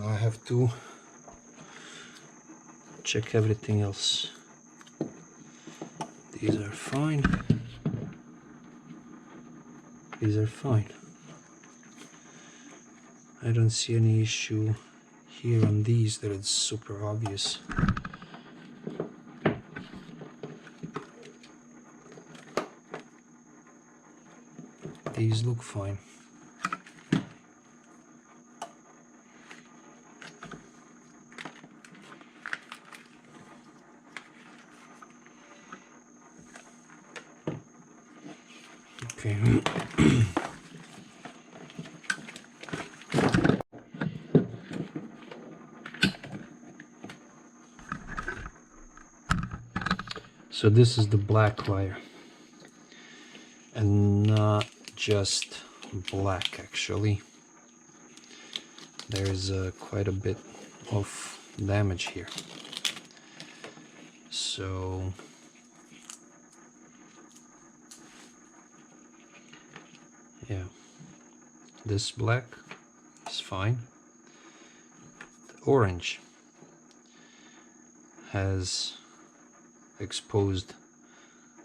I have to check everything else. These are fine. These are fine. I don't see any issue here on these that it's super obvious. These look fine. Okay. So this is the black wire, and not just black actually. There's quite a bit of damage here. So yeah, this black is fine. The orange has exposed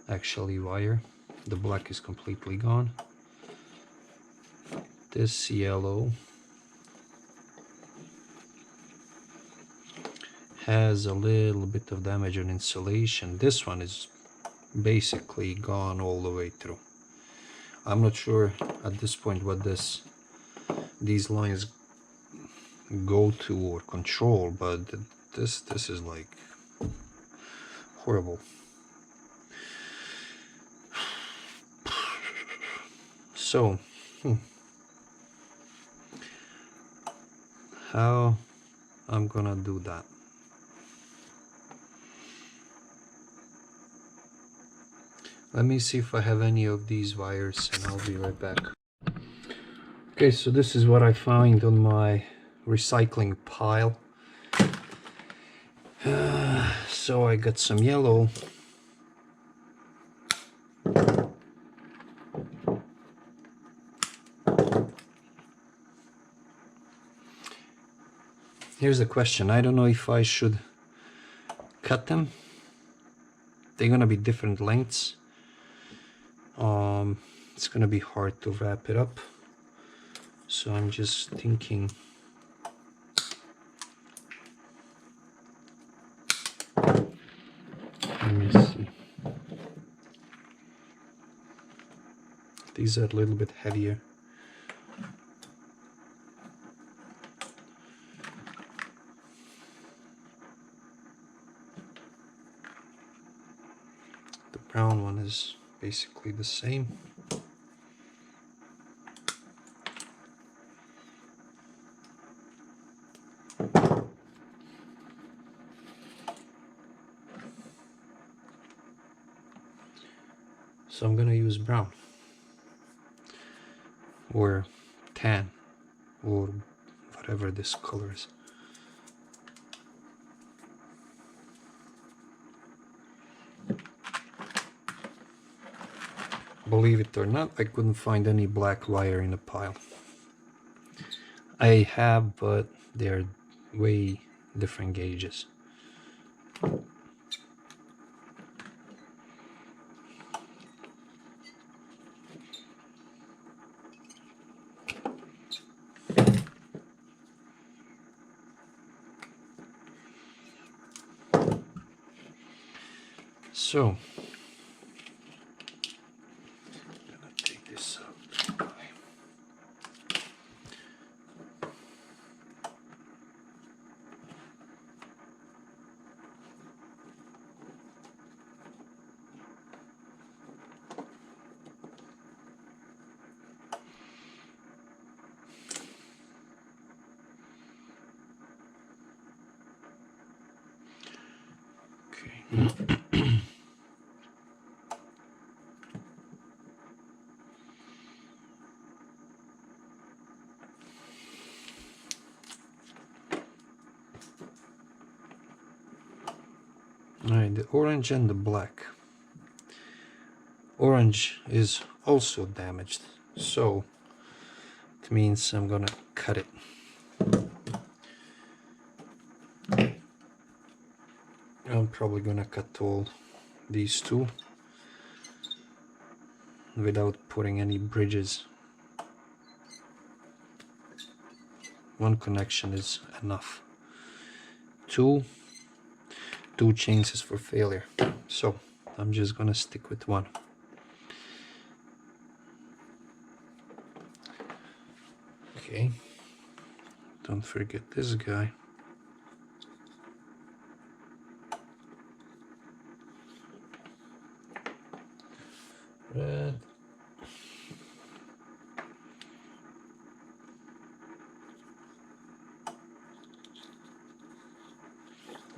actually wire. The black is completely gone. This yellow has a little bit of damage on insulation. This one is basically gone all the way through. I'm not sure at this point what these lines go to or control, but this is like horrible. So how I'm gonna do that? Let me see if I have any of these wires, and I'll be right back. Okay, so this is what I found on my recycling pile. So I got some yellow. Here's the question. I don't know if I should cut them. They're gonna be different lengths. It's gonna be hard to wrap it up. So I'm just thinking. Let me see. These are a little bit heavier. The brown one is basically the same. So I'm gonna use brown or tan or whatever this color is. Believe it or not, I couldn't find any black wire in the pile. I have, but they're way different gauges. So, I'm gonna take this out. Okay. Alright, the orange and the black. Orange is also damaged, so it means I'm gonna cut it. probably gonna cut all these two without putting any bridges. One connection is enough. Two chances for failure. So I'm just gonna stick with one. Okay, don't forget this guy. Red.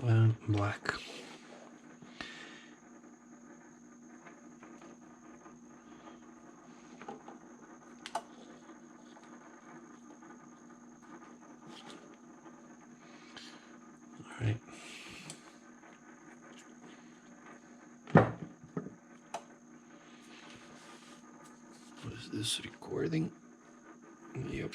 And black. All right. Was this recording? Yep.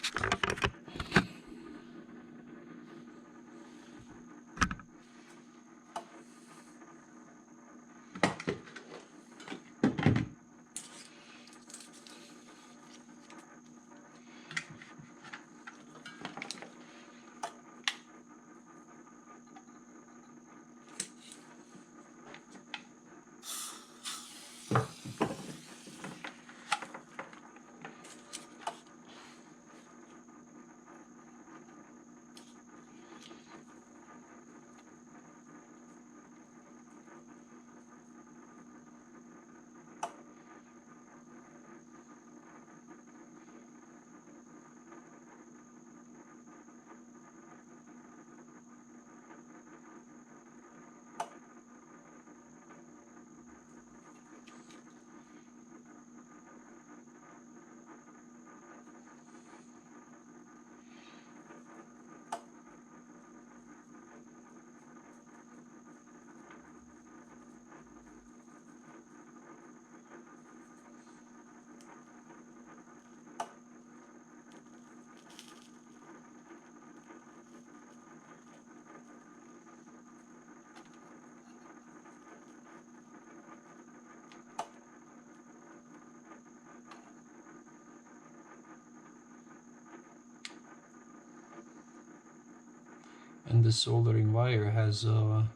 And the soldering wire has a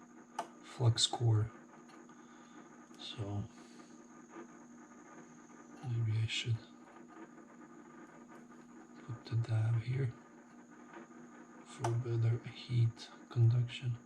flux core, so maybe I should put the dab here for better heat conduction.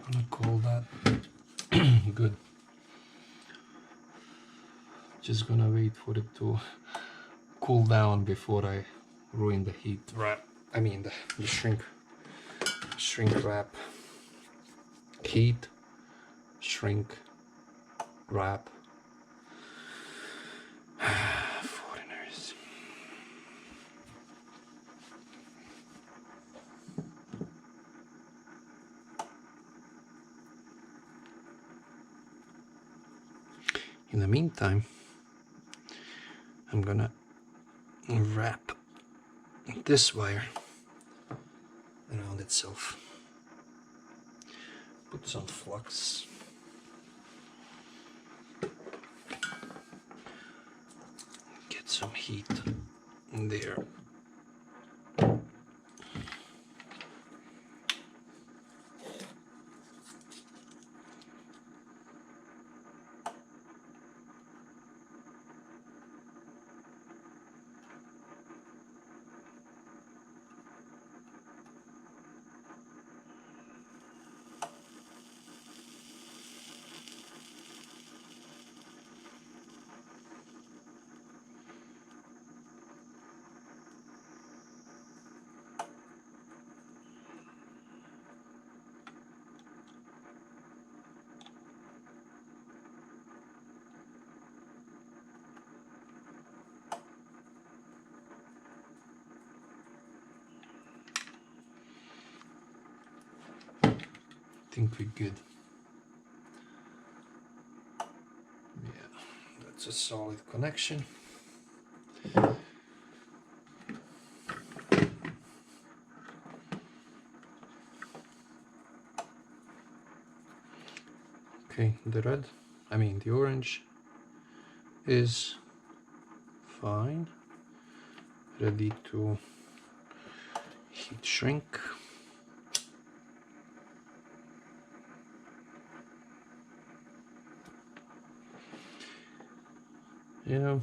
I'm gonna call that good. Just gonna wait for it to cool down before I ruin the heat wrap. I mean the shrink wrap. Heat, shrink, wrap. Foreigners. In the meantime, I'm gonna wrap this wire around itself. Put some flux. Get some heat in there. think we're good. Yeah, that's a solid connection. Okay, the orange is fine, ready to heat shrink. Yeah.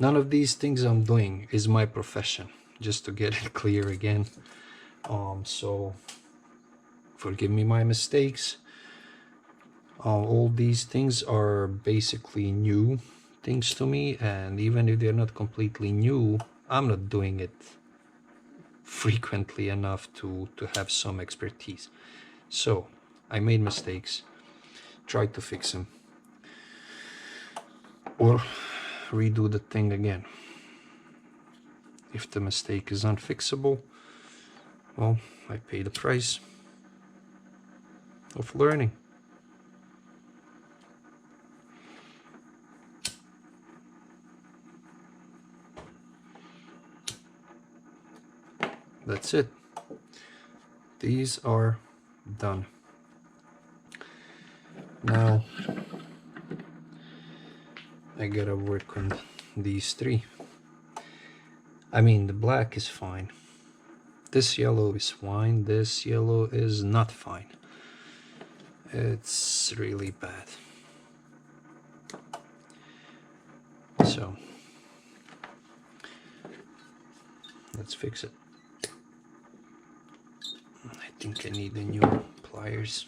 None of these things I'm doing is my profession, just to get it clear again. So forgive me my mistakes. All these things are basically new things to me, and even if they're not completely new, I'm not doing it frequently enough to have some expertise. So I made mistakes, tried to fix them, or redo the thing again. If the mistake is unfixable, well, I pay the price of learning. That's it. These are done. Now I gotta work on these three. I mean, the black is fine. This yellow is fine. This yellow is not fine. It's really bad. So let's fix it. I think I need the new pliers.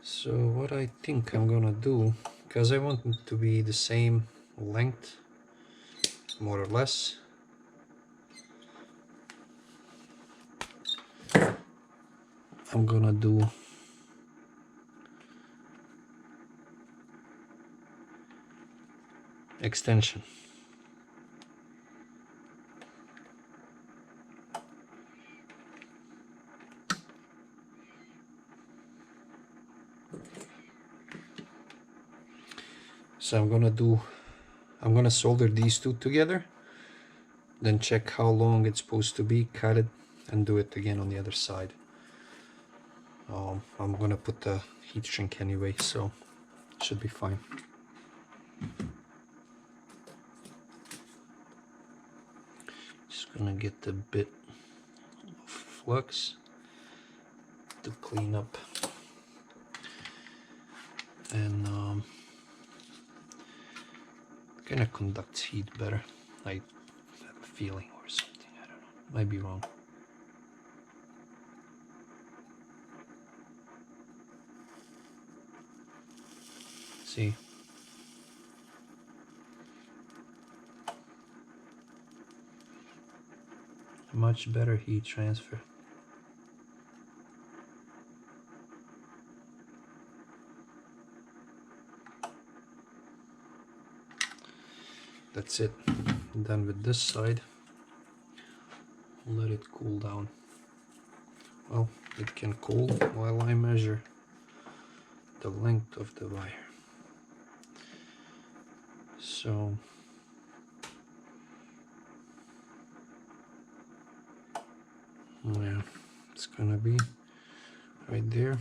So what I think I'm gonna do, because I want it to be the same length, more or less, I'm gonna do extension. So I'm gonna solder these two together, then check how long it's supposed to be, cut it, and do it again on the other side. I'm gonna put the heat shrink anyway, so it should be fine. Just gonna get a bit of flux to clean up, and kind of conducts heat better. I have a feeling, or something, I don't know, might be wrong. See, much better heat transfer. That's it. Done with this side. Let it cool down. Well, it can cool while I measure the length of the wire. So yeah, it's gonna be right there.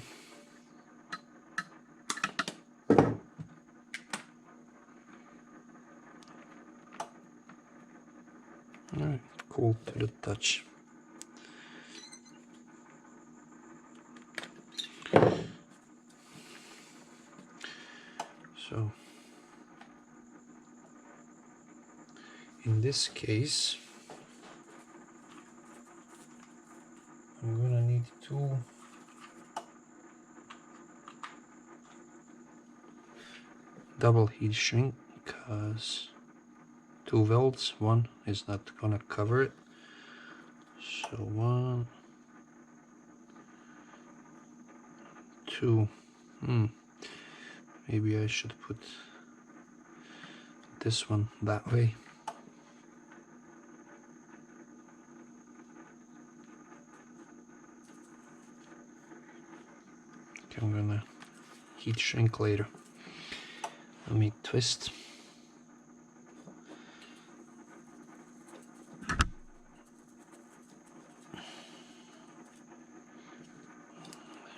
All right, cool to the touch. So in this case, I'm gonna need double heat shrink because 2 welds, one is not gonna cover it. So 1, 2. Maybe I should put this one that way. Okay, I'm gonna heat shrink later. Let me twist.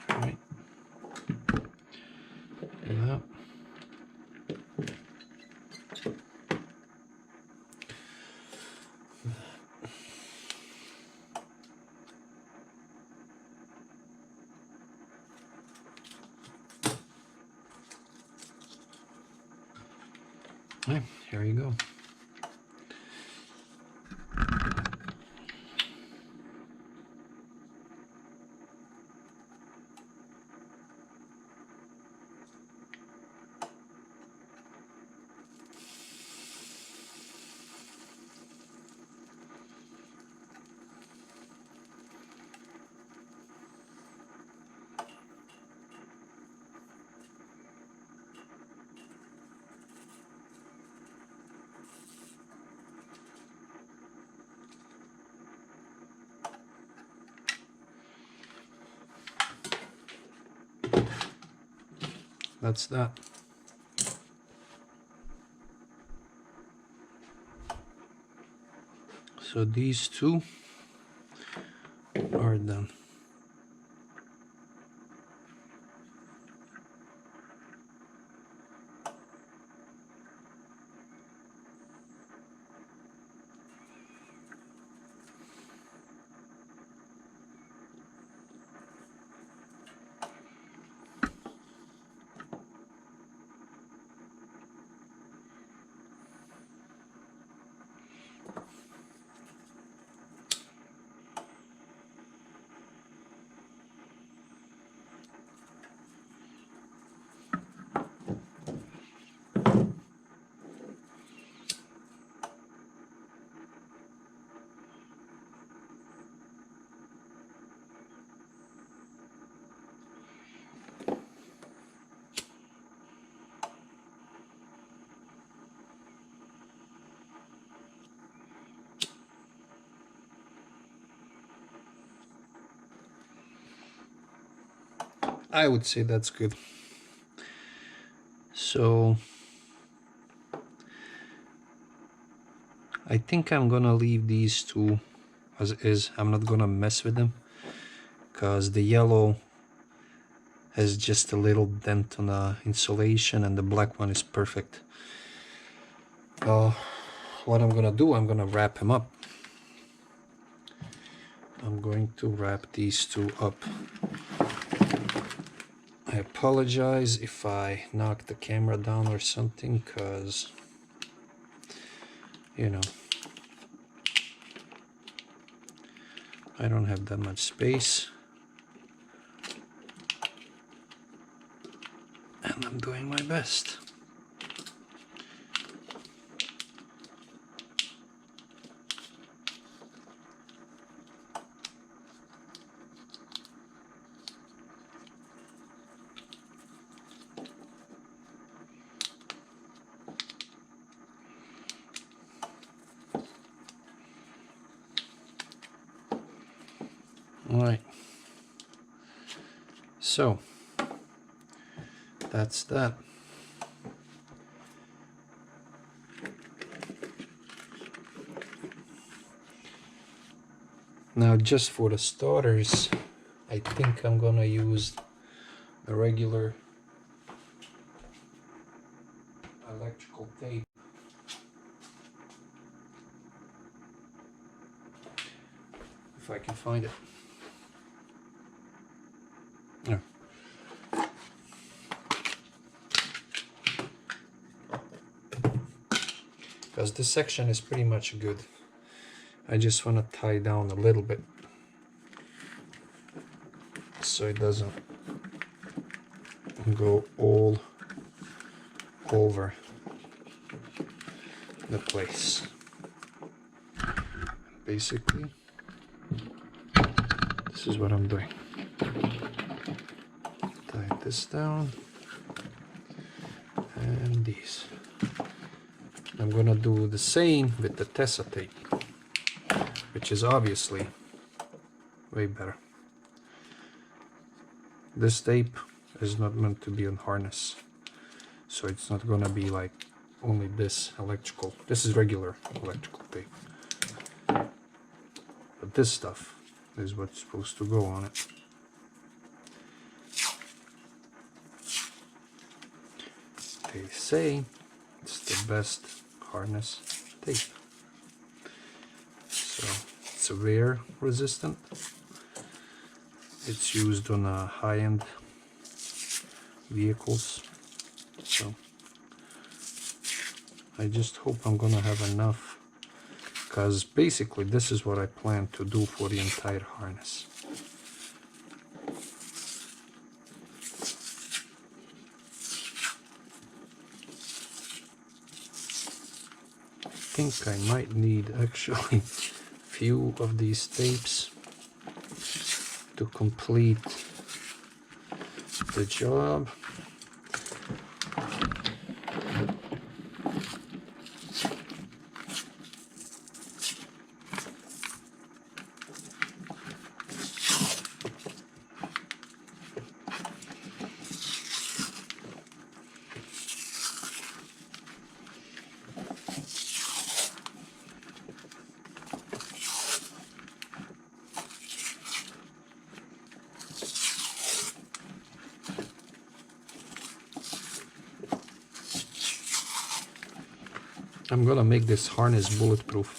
Right. Yeah. Right, here you go. That's that. So these two are done. I would say that's good. So I think I'm gonna leave these two as is. I'm not gonna mess with them because the yellow has just a little dent on the insulation and the black one is perfect. What I'm gonna do, I'm gonna wrap him up. I'm going to wrap these two up. I apologize if I knocked the camera down or something, because, you know, I don't have that much space. And I'm doing my best. All right. So that's that. Now, just for the starters, I think I'm gonna use a regular electrical tape. If I can find it. Yeah. Because this section is pretty much good. I just want to tie down a little bit so it doesn't go all over the place. Basically, this is what I'm doing. Tie this down and these. I'm gonna do the same with the Tessa tape, which is obviously way better. This tape is not meant to be on harness, so it's not gonna be like only this electrical. This is regular electrical tape, but this stuff is what's supposed to go on it. They say it's the best harness tape. So it's wear resistant. It's used on high-end vehicles. So I just hope I'm gonna have enough, because basically this is what I plan to do for the entire harness. I think I might need actually a few of these tapes to complete the job. I'm gonna make this harness bulletproof.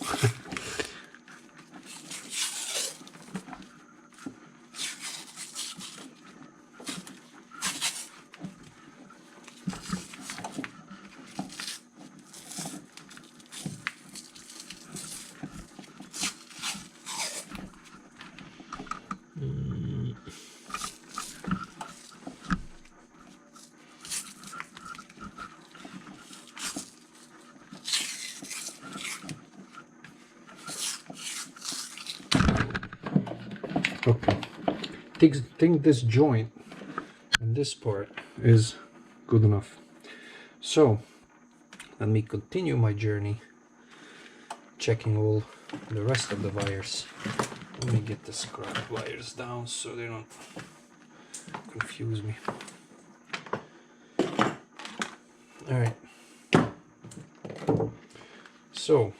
Okay, think this joint and this part is good enough. So let me continue my journey, checking all the rest of the wires. Let me get the scrap wires down so they don't confuse me. All right, so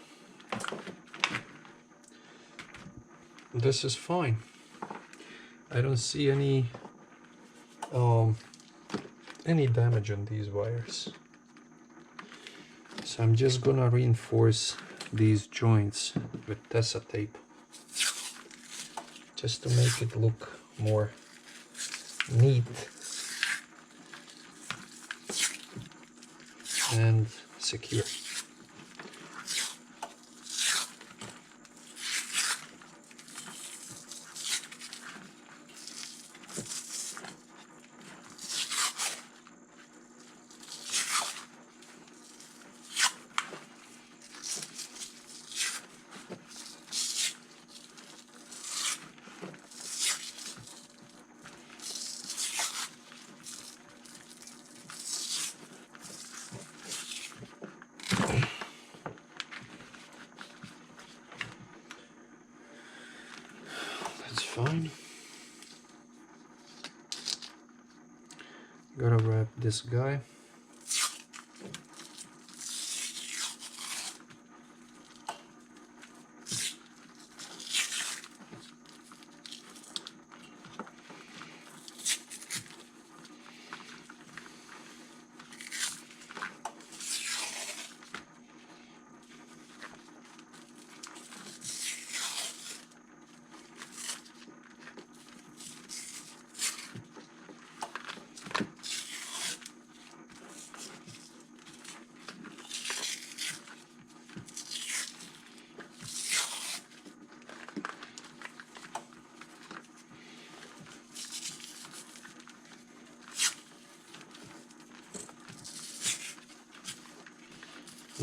this is fine. I don't see any damage on these wires. So I'm just gonna reinforce these joints with Tessa tape just to make it look more neat and secure. Fine. Gotta wrap this guy.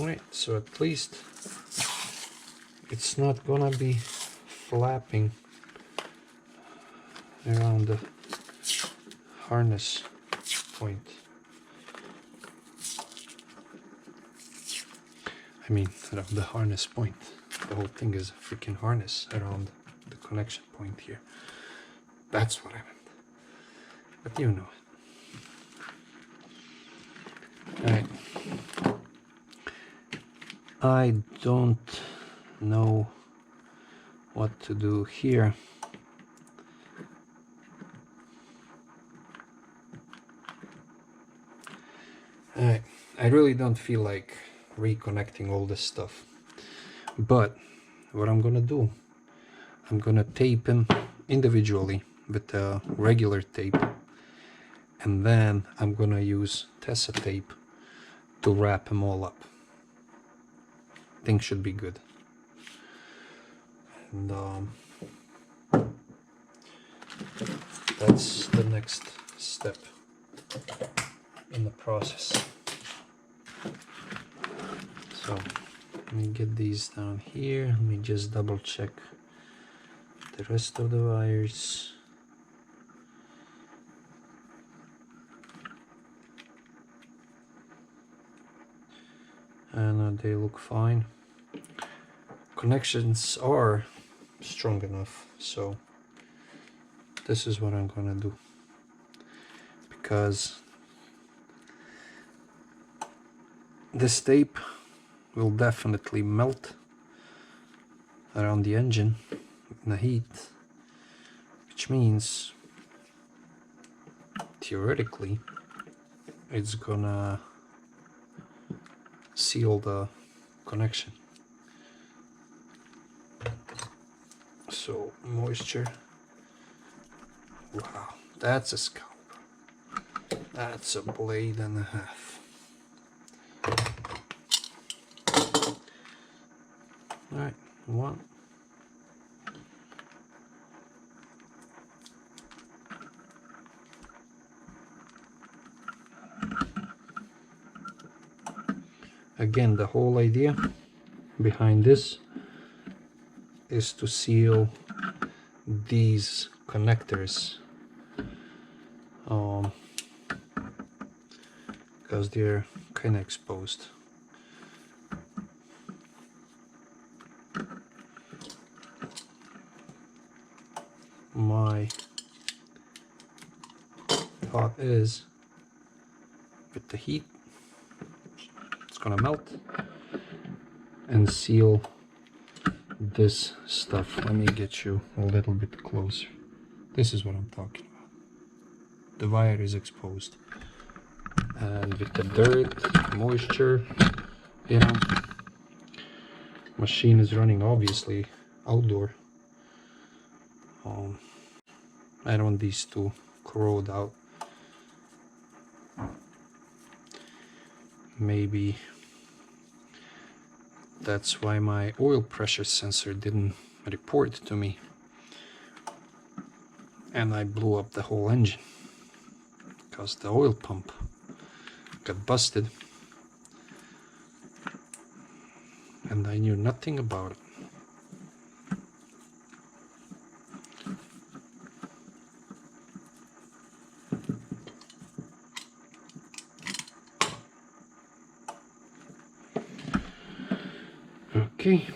Right, so at least it's not gonna be flapping around the harness point. I mean, around the harness point. The whole thing is a freaking harness around the connection point here. That's what I meant. But you know it. Alright. I don't know what to do here. Alright. I really don't feel like reconnecting all this stuff. But what I'm gonna do, I'm gonna tape them individually with a regular tape, and then I'm gonna use Tessa tape to wrap them all up. Things should be good. And that's the next step in the process. So let me get these down here. Let me just double check the rest of the wires. And they look fine. Connections are strong enough, so this is what I'm gonna do, because this tape will definitely melt around the engine in the heat, which means theoretically it's gonna seal the connection. So moisture, wow, that's a scalp. That's a blade and a half. All right, one. Again, the whole idea behind this is to seal these connectors because they're kind of exposed. My thought is, with the heat, it's gonna melt and seal this stuff. Let me get you a little bit closer. This is what I'm talking about. The wire is exposed, and with the dirt, moisture, you know, machine is running obviously outdoor. I don't want these to corrode out. Maybe that's why my oil pressure sensor didn't report to me, and I blew up the whole engine because the oil pump got busted and I knew nothing about it. Okay.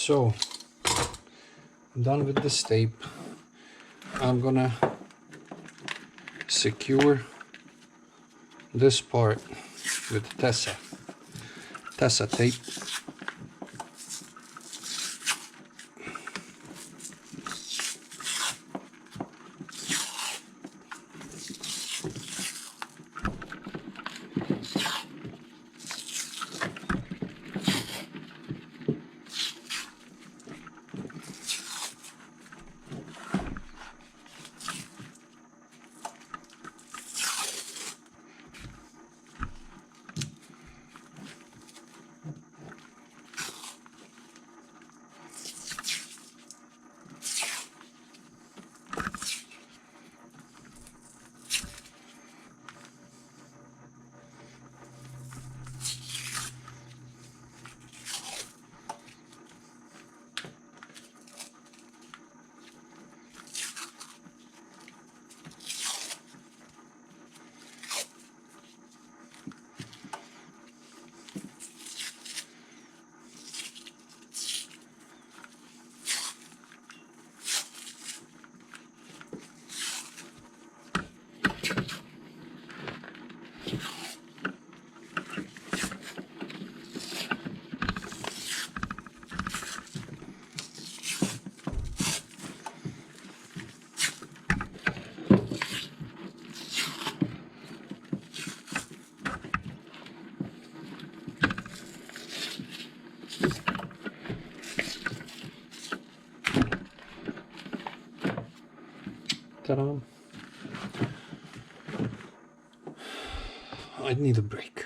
So I'm done with this tape. I'm gonna secure this part with Tessa tape. Ta-da. I need a break.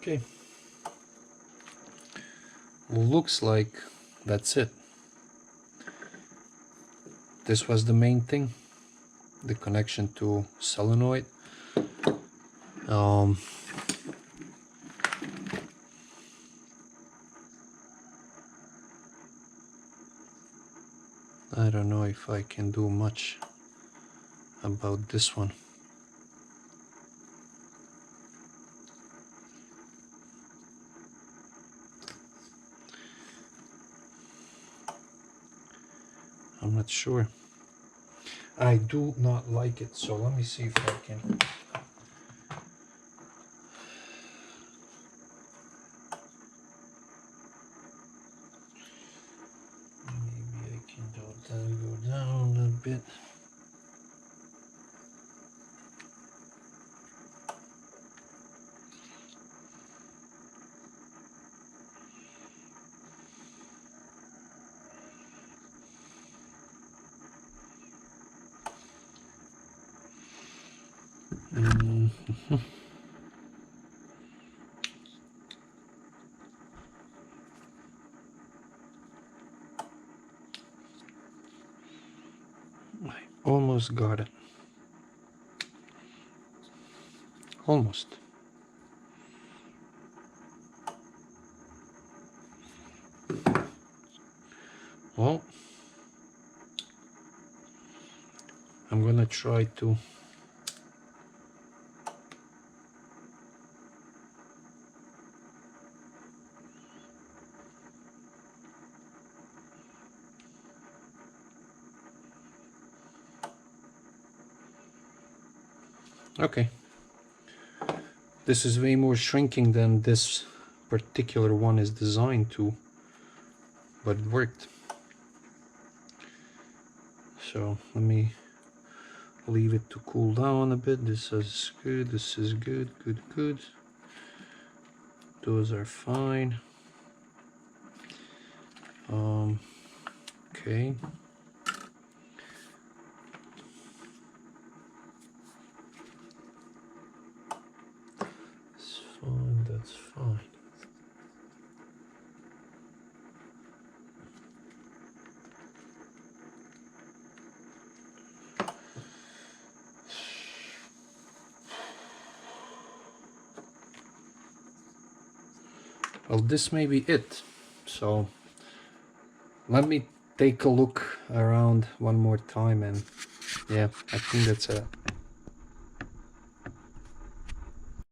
Okay. Looks like that's it. This was the main thing, the connection to solenoid. I don't know if I can do much about this one. I'm not sure. I do not like it, so let me see if I can. Maybe I can do that, go down a little bit. I almost got it. almost. Well, I'm gonna try to okay. This is way more shrinking than this particular one is designed to, but it worked. So let me leave it to cool down a bit. This is good, this is good, good. Those are fine. Okay. That's fine, that's fine. Well, this may be it. So let me take a look around one more time, and yeah, I think that's it.